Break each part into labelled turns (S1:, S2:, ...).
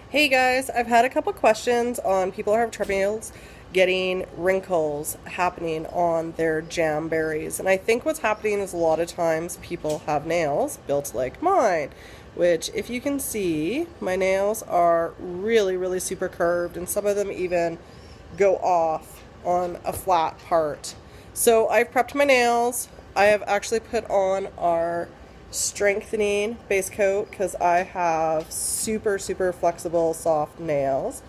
S1: Hey guys, I've had a couple questions on people who have troubles getting wrinkles happening on their jamberries. And I think what's happening is a lot of times people have nails built like mine, which if you can see, my nails are really super curved and some of them even go off on a flat part. So I've prepped my nails. I have actually put on our strengthening base coat because I have super flexible soft nails,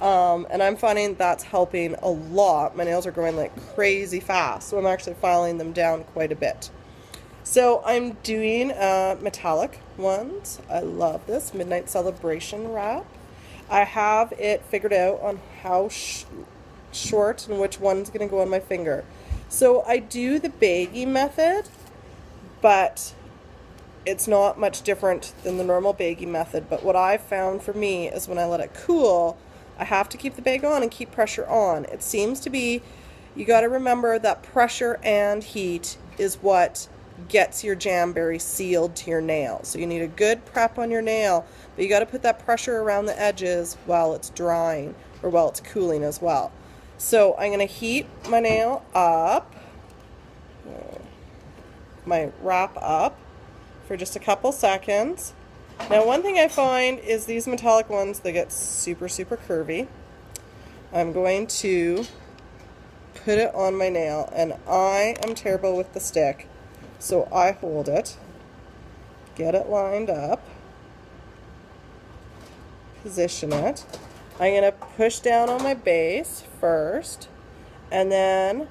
S1: and I'm finding that's helping a lot. My nails are growing like crazy fast, so I'm actually filing them down quite a bit. So I'm doing metallic ones. I love this Midnight Celebration wrap. I have it figured out on how short and which one's going to go on my finger. So I do the baggie method, but it's not much different than the normal baggie method. But what I've found for me is when I let it cool, I have to keep the bag on and keep pressure on. It seems to be, you got to remember that pressure and heat is what gets your jamberry sealed to your nail. So you need a good prep on your nail, but you got to put that pressure around the edges while it's drying or while it's cooling as well. So I'm going to heat my nail up, my wrap up, for just a couple seconds. Now one thing I find is these metallic ones, they get super curvy. I'm going to put it on my nail, and I am terrible with the stick, so I hold it, get it lined up, position it. I'm going to push down on my base first, and then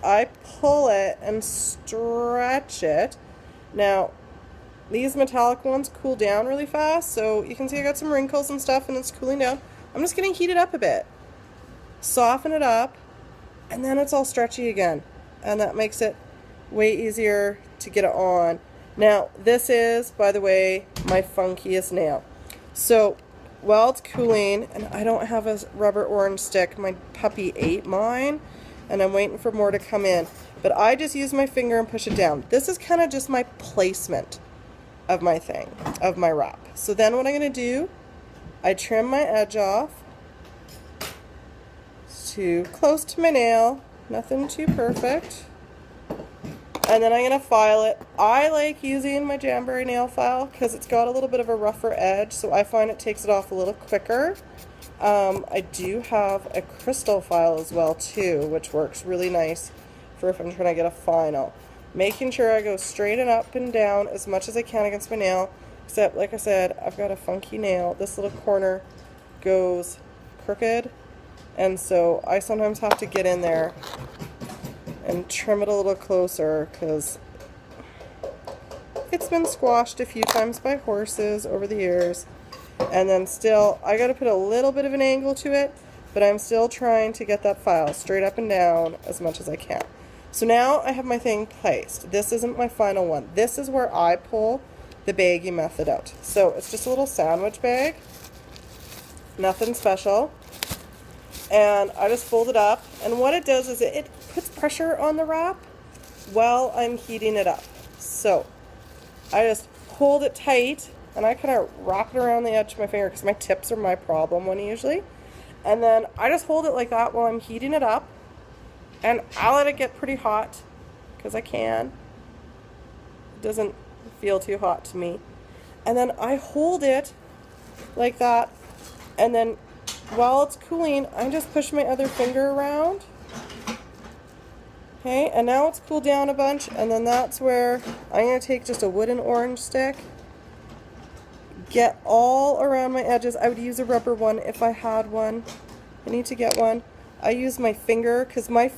S1: I pull it and stretch it. Now these metallic ones cool down really fast, so you can see I got some wrinkles and stuff and it's cooling down. I'm just going to heat it up a bit, soften it up, and then it's all stretchy again, and that makes it way easier to get it on. Now this is, by the way, my funkiest nail. So while it's cooling, and I don't have a rubber orange stick, my puppy ate mine and I'm waiting for more to come in, but I just use my finger and push it down. This is kind of just my placement of my thing, of my wrap. So then what I'm going to do, I trim my edge off to close to my nail, nothing too perfect, and then I'm going to file it. I like using my Jamberry nail file because it's got a little bit of a rougher edge, so I find it takes it off a little quicker. I do have a crystal file as well too, which works really nice for if I'm trying to get a final. Making sure I go straight and up and down as much as I can against my nail, except like I said, I've got a funky nail. This little corner goes crooked, and so I sometimes have to get in there and trim it a little closer because it's been squashed a few times by horses over the years. And then still, I got to put a little bit of an angle to it, but I'm still trying to get that file straight up and down as much as I can. So now I have my thing placed. This isn't my final one. This is where I pull the baggie method out. So it's just a little sandwich bag, nothing special. And I just fold it up, and what it does is it puts pressure on the wrap while I'm heating it up. So I just hold it tight, and I kind of wrap it around the edge of my finger because my tips are my problem one usually. And then I just hold it like that while I'm heating it up, and I'll let it get pretty hot because I can. It doesn't feel too hot to me. And then I hold it like that, and then while it's cooling, I just push my other finger around. Okay, and now it's cooled down a bunch, and then that's where I'm going to take just a wooden orange stick, get all around my edges. I would use a rubber one if I had one. I need to get one. I use my finger because my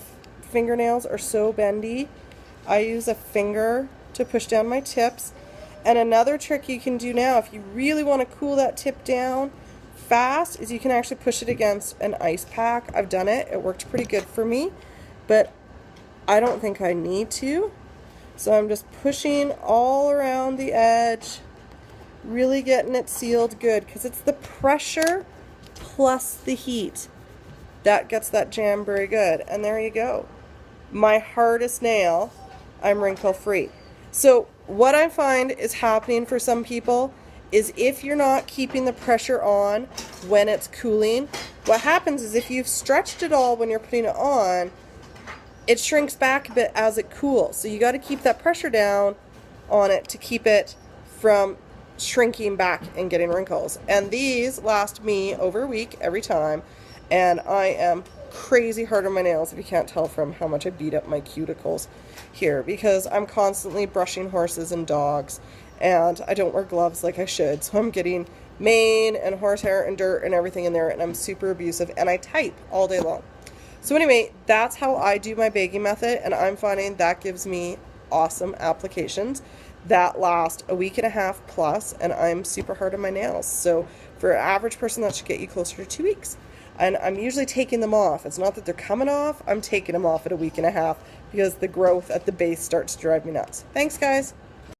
S1: fingernails are so bendy. I use a finger to push down my tips. And another trick you can do now, if you really want to cool that tip down fast, is you can actually push it against an ice pack. I've done it. It worked pretty good for me, but I don't think I need to. So I'm just pushing all around the edge, really getting it sealed good, because it's the pressure plus the heat that gets that jamberry good. And there you go. My hardest nail, I'm wrinkle free. So what I find is happening for some people is if you're not keeping the pressure on, when it's cooling. What happens is if you've stretched it all when you're putting it on, it shrinks back a bit as it cools. So you got to keep that pressure down on it to keep it from shrinking back and getting wrinkles. And these last me over a week every time, and I am crazy hard on my nails, if you can't tell from how much I beat up my cuticles here, because I'm constantly brushing horses and dogs, and I don't wear gloves like I should, so I'm getting mane and horsehair and dirt and everything in there, and I'm super abusive, and I type all day long. So anyway, that's how I do my bagging method, and I'm finding that gives me awesome applications that last a week and a half plus, and I'm super hard on my nails. So for an average person, that should get you closer to 2 weeks. And I'm usually taking them off. It's not that they're coming off, I'm taking them off at a week and a half because the growth at the base starts to drive me nuts. Thanks, guys.